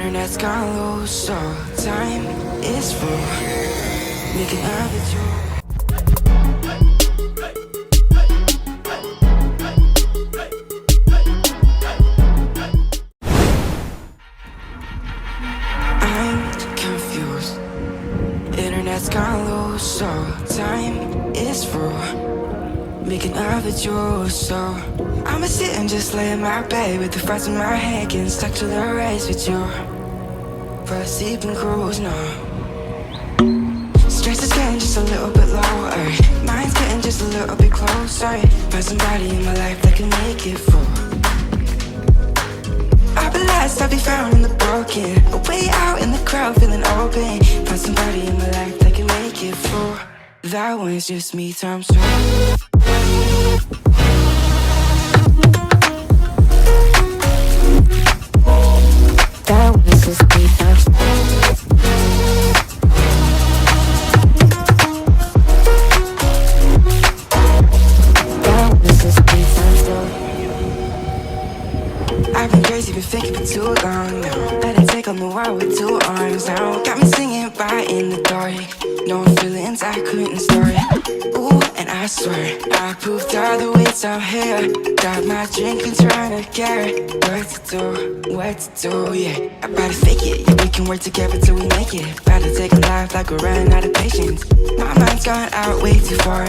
Internet's gone low, so time is for making of it your. Internet's gone low, so time is for making of it yours. So I'ma sit and just lay in my bed with the thoughts in my head, getting stuck to the race with you. For a sleeping cruise now. Stress is getting just a little bit lower, mind's getting just a little bit closer. Find somebody in my life that can make it for. I'll be lost, I'll be found in the broken, way out in the crowd feeling open. Find somebody in my life that can make it for. That one's just me times two. That one's just me times two. That one's just me times two. I've been crazy, been thinking for too long now. Let it take on the world with two arms now. Got me singing right in the dark. No feelings I couldn't store. Ooh, and I swear I proved all the ways I'm here. Got my drink and trying to get what to do, yeah. I better fake it, yeah, we can work together till we make it. Better take a life like we're running out of patience. My mind's gone out way too far.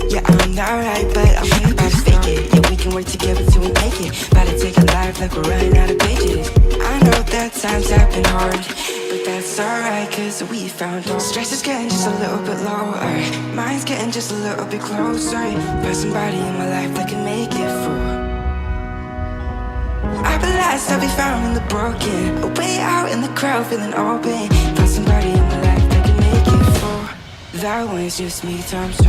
Yeah, I'm not right, but I'm way better fake it. Yeah, we can work together till we make it. Better take a life like we're running out of pages. I know that times have been hard, but that's alright, cause we found out. Stress is getting just a little bit lower, mind's getting just a little bit closer. Find somebody in my life that can make it for. I'll be lost, I'll be found in the broken, way out in the crowd feeling open. Find somebody in my life that can make it for. That one's just me times two.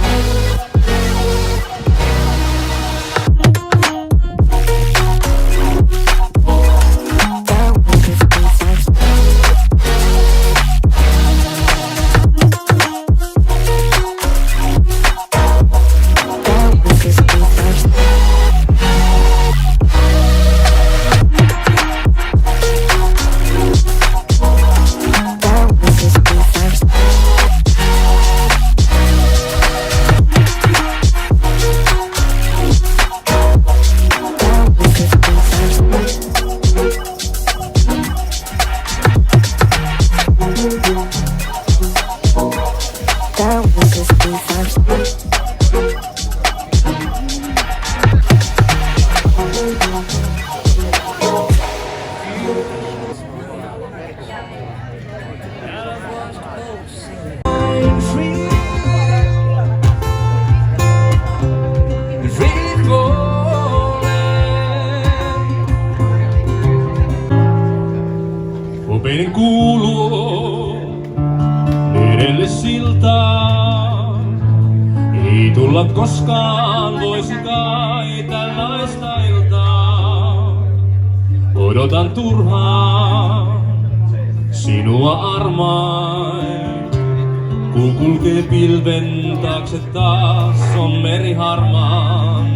Opeinen kuuluu edelle siltaan. Ei tulla koskaan, voisi kai tällaista iltaa. Odotan turhaan sinua armain. Kuu kulkee pilven taakse taas on meri harmaan.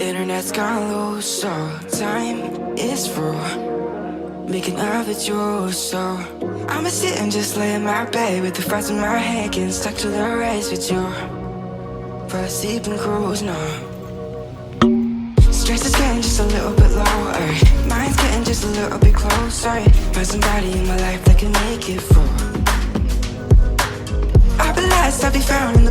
Internet's gone low, so time is for making of it yours. So I'ma sit and just lay in my bed with the thoughts in my head, getting stuck to the race with you. For a sleeping cruise now. Stress is getting just a little bit lower, mind's getting just a little bit closer. Find somebody in my life that can make it for. I'll be lost, I'll be found